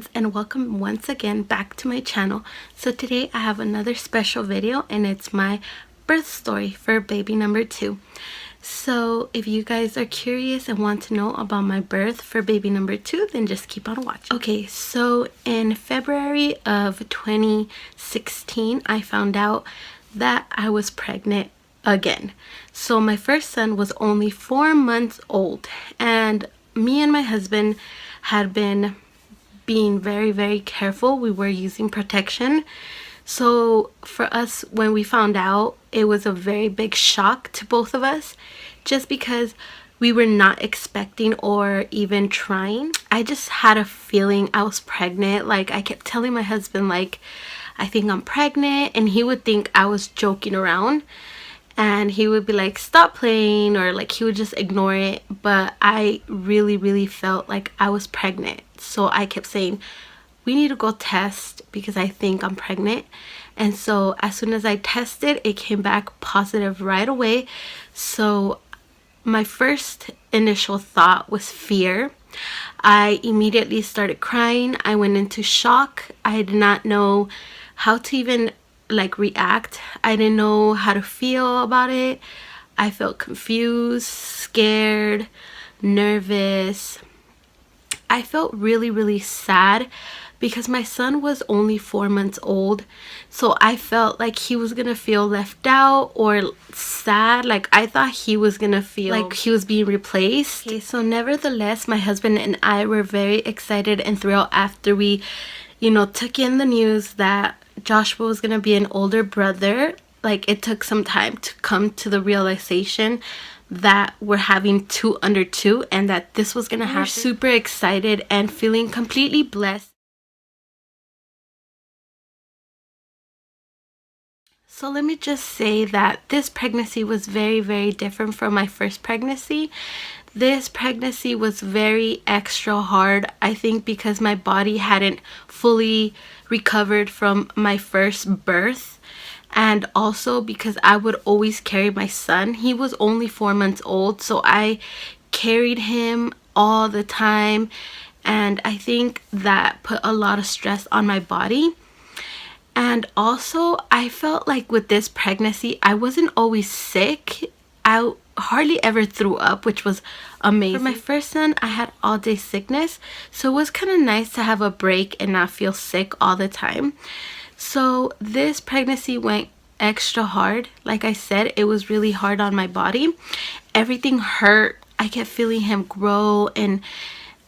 friends, and welcome once again back to my channel. So today I have another special video, and it's my birth story for baby number 2. So if you guys are curious and want to know about my birth for baby number 2, then just keep on watching. Okay, so in February of 2016 I found out that I was pregnant again. So my first son was only 4 months old, and me and my husband had been being very careful. We were using protection. So for us, when we found out, it was a very big shock to both of us, just because we were not expecting or even trying. I just had a feeling I was pregnant. Like, I kept telling my husband, like, I think I'm pregnant, and he would think I was joking around, and he would be like, stop playing, or like he would just ignore it. But I really felt like I was pregnant. So I kept saying, we need to go test because I think I'm pregnant. And so as soon as I tested, it came back positive right away. So my first initial thought was fear. I immediately started crying. I went into shock. I did not know how to even react. I didn't know how to feel about it. I felt confused, scared, nervous. I felt really sad because my son was only 4 months old. So I felt like he was gonna feel left out or sad. Like, I thought he was gonna feel like he was being replaced. Okay, so nevertheless, my husband and I were very excited and thrilled after we, took in the news that Joshua was gonna be an older brother. Like, it took some time to come to the realization that we're having 2 under 2 and that this was gonna happen. We're super excited and feeling completely blessed. So let me just say that this pregnancy was very different from my first pregnancy. This pregnancy was very extra hard, I think, because my body hadn't fully recovered from my first birth, and also because I would always carry my son. He was only 4 months old, so I carried him all the time, and I think that put a lot of stress on my body. And also, I felt like with this pregnancy, I wasn't always sick. I hardly ever threw up, which was amazing. For my first son, I had all day sickness, so it was kind of nice to have a break and not feel sick all the time. So this pregnancy went extra hard. Like I said, it was really hard on my body. Everything hurt. I kept feeling him grow, and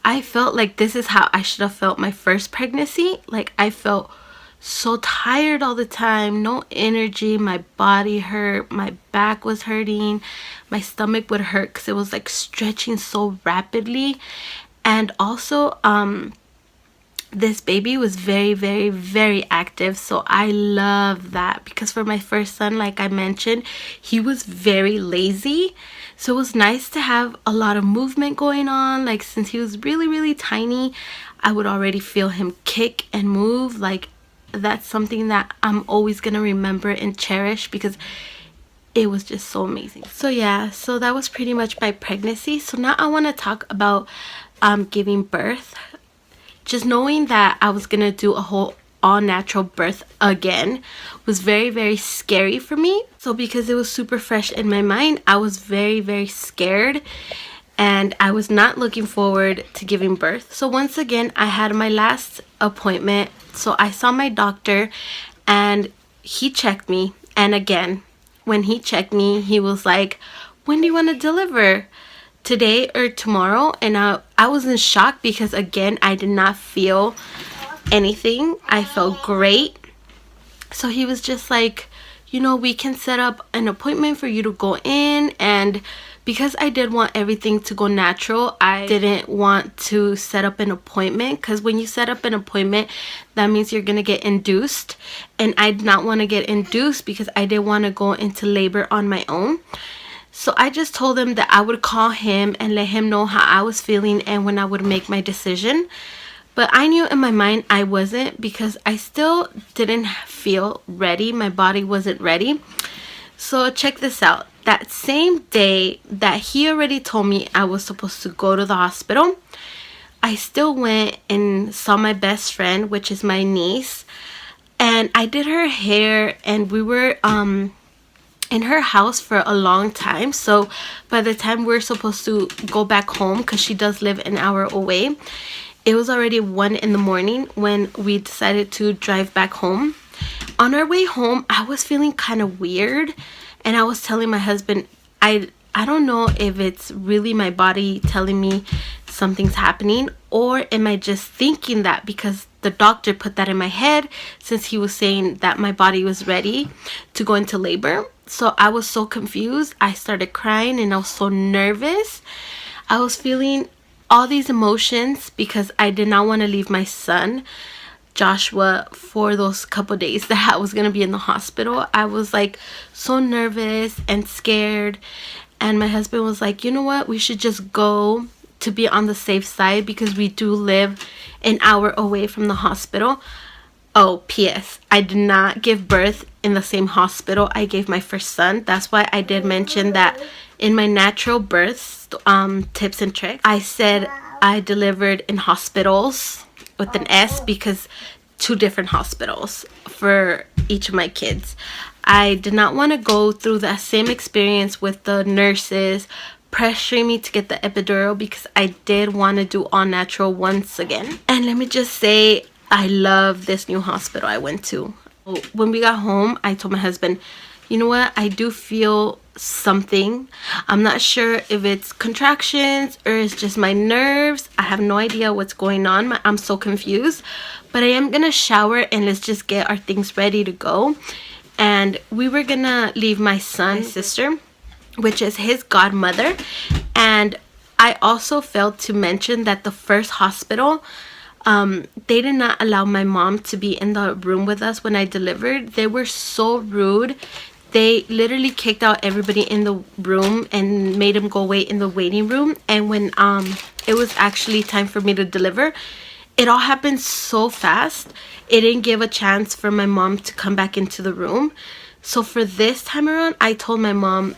I felt like this is how I should have felt my first pregnancy. Like, I felt so tired all the time, no energy, my body hurt, my back was hurting, my stomach would hurt because it was like stretching so rapidly. And also this baby was very active, so I love that, because for my first son, like I mentioned, he was very lazy. So it was nice to have a lot of movement going on. Like, since he was really tiny, I would already feel him kick and move. Like, that's something that I'm always gonna remember and cherish because it was just so amazing. So yeah, so that was pretty much my pregnancy. So now I want to talk about giving birth. Just knowing that I was gonna do a whole all natural birth again was very scary for me. So because it was super fresh in my mind, I was very scared, and I was not looking forward to giving birth. So once again, I had my last appointment. So I saw my doctor, and he checked me. And again, when he checked me, he was like, when do you want to deliver? Today or tomorrow? And I was in shock because, again, I did not feel anything. I felt great. So he was just like, we can set up an appointment for you to go in. And because I did want everything to go natural, I didn't want to set up an appointment, because when you set up an appointment, that means you're gonna get induced, and I did not want to get induced because I didn't want to go into labor on my own. So I just told him that I would call him and let him know how I was feeling and when I would make my decision. But I knew in my mind I wasn't, because I still didn't feel ready. My body wasn't ready. So check this out. That same day that he already told me I was supposed to go to the hospital, I still went and saw my best friend, which is my niece, and I did her hair, and we were in her house for a long time. So by the time we're supposed to go back home, because she does live an hour away, it was already 1 in the morning when we decided to drive back home. On our way home, I was feeling kind of weird, and I was telling my husband, I don't know if it's really my body telling me something's happening, or am I just thinking that because the doctor put that in my head, since he was saying that my body was ready to go into labor. So I was so confused. I started crying and I was so nervous. I was feeling all these emotions because I did not want to leave my son Joshua for those couple days that I was gonna be in the hospital. I was like so nervous and scared, and my husband was like, you know what, we should just go to be on the safe side because we do live an hour away from the hospital. Oh, P.S. I did not give birth in the same hospital I gave my first son. That's why I did mention that in my natural births tips and tricks, I said I delivered in hospitals with an S, because 2 different hospitals for each of my kids. I did not want to go through that same experience with the nurses pressuring me to get the epidural, because I did want to do all natural once again. And let me just say, I love this new hospital I went to. When we got home, I told my husband, you know what, I do feel something. I'm not sure if it's contractions or it's just my nerves. I have no idea what's going on. I'm so confused, but I am gonna shower and let's just get our things ready to go. And we were gonna leave my son's sister, which is his godmother. And I also failed to mention that the first hospital, they did not allow my mom to be in the room with us when I delivered. They were so rude. They literally kicked out everybody in the room and made them go wait in the waiting room. And when it was actually time for me to deliver, it all happened so fast. It didn't give a chance for my mom to come back into the room. So for this time around, I told my mom,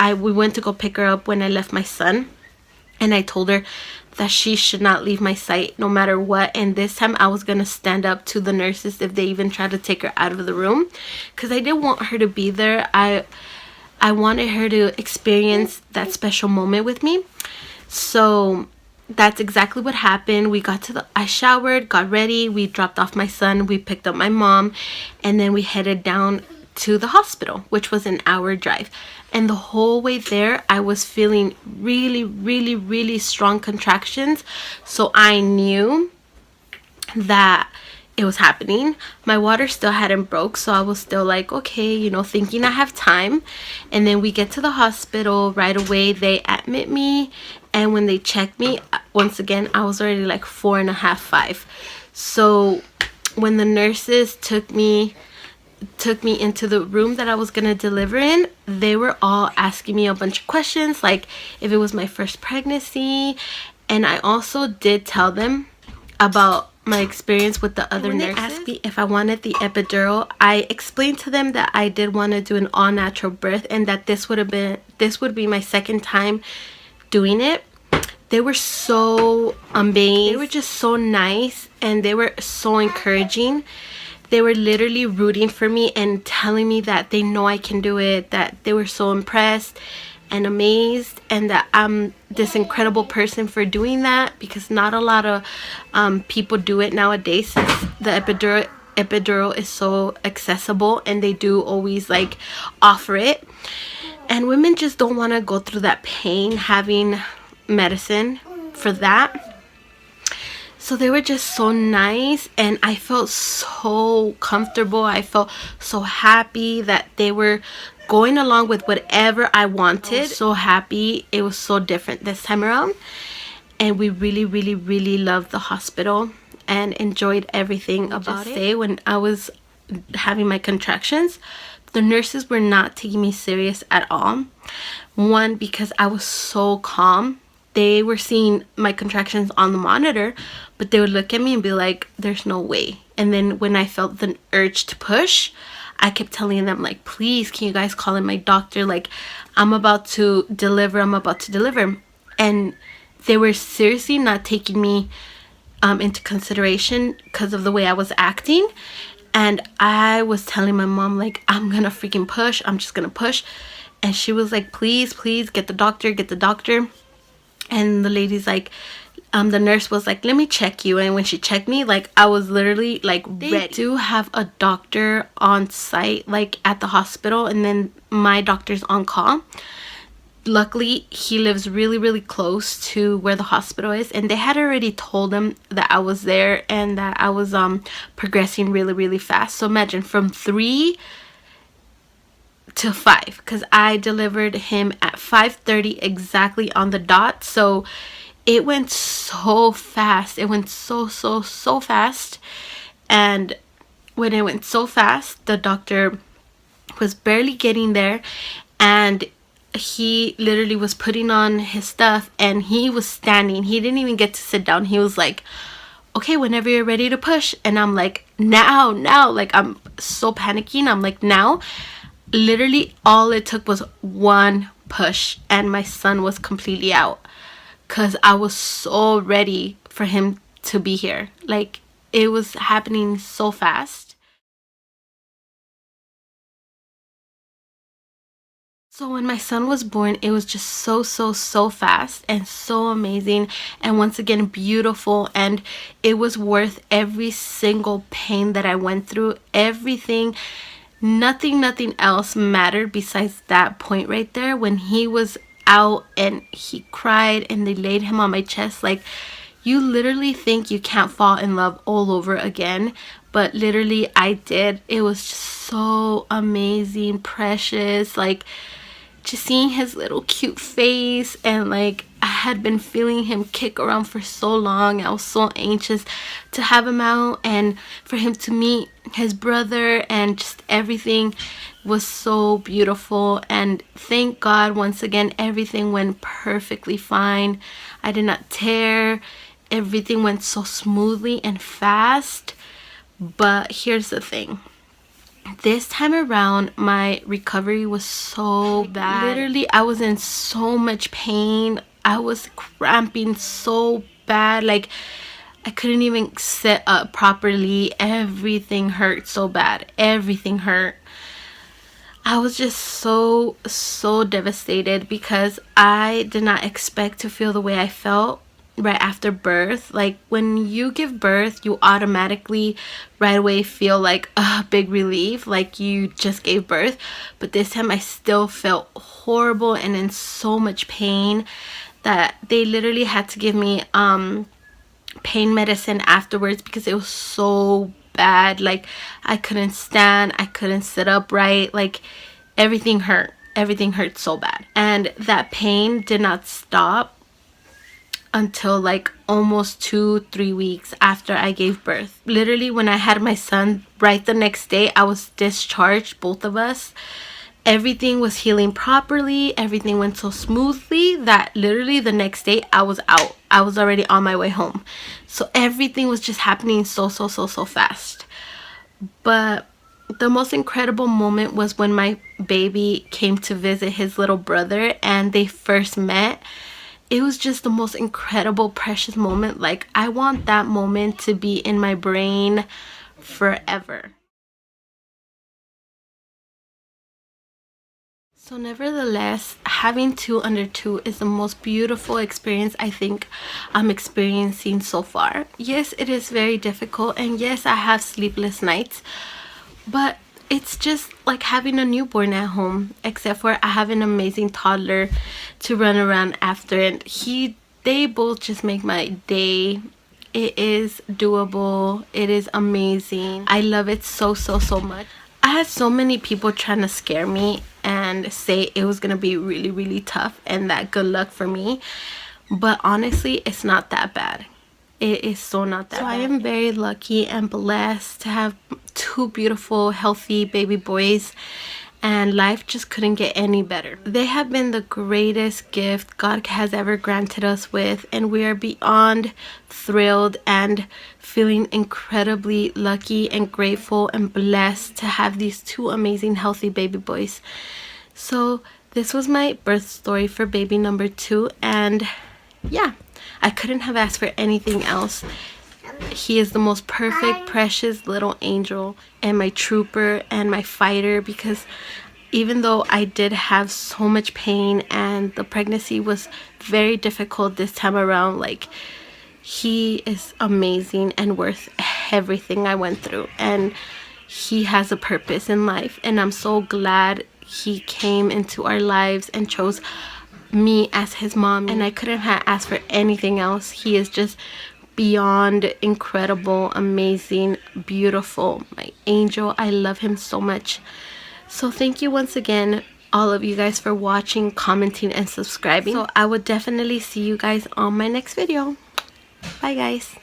we went to go pick her up when I left my son, and I told her that she should not leave my sight no matter what. And this time I was gonna stand up to the nurses if they even tried to take her out of the room, because I didn't want her to be there. I wanted her to experience that special moment with me. So that's exactly what happened. I showered, got ready, we dropped off my son, we picked up my mom, and then we headed down to the hospital, which was an hour drive. And the whole way there, I was feeling really, really, really strong contractions. So I knew that it was happening. My water still hadn't broke, so I was still like, okay, you know, thinking I have time. And then we get to the hospital right away. They admit me, and when they check me, once again, I was already like 4.5, 5. So when the nurses took me into the room that I was gonna deliver in, they were all asking me a bunch of questions, like if it was my first pregnancy. And I also did tell them about my experience with the other nurses. They asked me if I wanted the epidural, I explained to them that I did want to do an all natural birth, and that this would be my second time doing it. They were so amazing. They were just so nice, and they were so encouraging. They were literally rooting for me and telling me that they know I can do it, that they were so impressed and amazed, and that I'm this incredible person for doing that, because not a lot of people do it nowadays, since the epidural is so accessible, and they do always like offer it, and women just don't want to go through that pain having medicine for that. So they were just so nice, and I felt so comfortable. I felt so happy that they were going along with whatever I wanted. I was so happy. It was so different this time around, and we really, really, really loved the hospital and enjoyed everything about it. When I was having my contractions, the nurses were not taking me serious at all. One, because I was so calm. They were seeing my contractions on the monitor, but they would look at me and be like, there's no way. And then when I felt the urge to push, I kept telling them, like, please, can you guys call in my doctor? Like, I'm about to deliver. And they were seriously not taking me into consideration because of the way I was acting. And I was telling my mom, like, I'm gonna freaking push, I'm just gonna push. And she was like, please, please, get the doctor, get the doctor. And the lady's like, the nurse was like, let me check you. And when she checked me, like, I was literally like ready. They do have a doctor on site, like at the hospital, and then my doctor's on call. Luckily, he lives really, really close to where the hospital is, and they had already told him that I was there and that I was progressing really, really fast. So imagine, from 3 to 5, because I delivered him at 5:30 exactly on the dot. So it went so fast. It went so fast. And when it went so fast, the doctor was barely getting there, and he literally was putting on his stuff, and he was standing. He didn't even get to sit down. He was like, okay, whenever you're ready to push. And I'm like, now. Like, I'm so panicking. I'm like, now. Literally all it took was one push, and my son was completely out, because I was so ready for him to be here. Like, it was happening so fast. So when my son was born, it was just so fast and so amazing, and once again beautiful, and it was worth every single pain that I went through. Everything, nothing else mattered besides that point right there when he was out and he cried and they laid him on my chest. Like, you literally think you can't fall in love all over again, but literally I did. It was just so amazing, precious. Like, just seeing his little cute face, and like, I had been feeling him kick around for so long. I was so anxious to have him out and for him to meet his brother, and just everything was so beautiful. And thank God, once again, everything went perfectly fine. I did not tear. Everything went so smoothly and fast. But here's the thing. This time around, my recovery was so bad. Literally, I was in so much pain. I was cramping so bad. Like, I couldn't even sit up properly. Everything hurt so bad. Everything hurt. I was just so devastated, because I did not expect to feel the way I felt right after birth. Like, when you give birth, you automatically right away feel like a big relief, like you just gave birth. But this time I still felt horrible and in so much pain that they literally had to give me pain medicine afterwards, because it was so bad. Like, I couldn't stand, I couldn't sit upright. Like, everything hurt so bad. And that pain did not stop until like almost 2-3 weeks after I gave birth. Literally, when I had my son, right the next day I was discharged, both of us. Everything was healing properly. Everything went so smoothly that literally the next day I was out. I was already on my way home. So everything was just happening so fast. But the most incredible moment was when my baby came to visit his little brother and they first met. It was just the most incredible, precious moment. Like, I want that moment to be in my brain forever. So nevertheless, having 2 under 2 is the most beautiful experience I think I'm experiencing so far. Yes, it is very difficult, and yes, I have sleepless nights, but it's just like having a newborn at home, except for I have an amazing toddler to run around after, and they both just make my day. It is doable. It is amazing. I love it so much. I had so many people trying to scare me and say it was gonna be really tough and that good luck for me, but honestly, it's not that bad. It is so not that bad. I am very lucky and blessed to have 2 beautiful, healthy baby boys, and life just couldn't get any better. They have been the greatest gift God has ever granted us with, and we are beyond thrilled and feeling incredibly lucky and grateful and blessed to have these 2 amazing, healthy baby boys. So this was my birth story for baby number 2, and yeah, I couldn't have asked for anything else. He is the most perfect, precious little angel, and my trooper and my fighter, because even though I did have so much pain and the pregnancy was very difficult this time around, like, he is amazing and worth everything I went through, and he has a purpose in life, and I'm so glad he came into our lives and chose me as his mom, and I couldn't have asked for anything else. He is just beyond incredible, amazing, beautiful, my angel. I love him so much. So thank you once again, all of you guys, for watching, commenting, and subscribing. So I will definitely see you guys on my next video. Bye guys.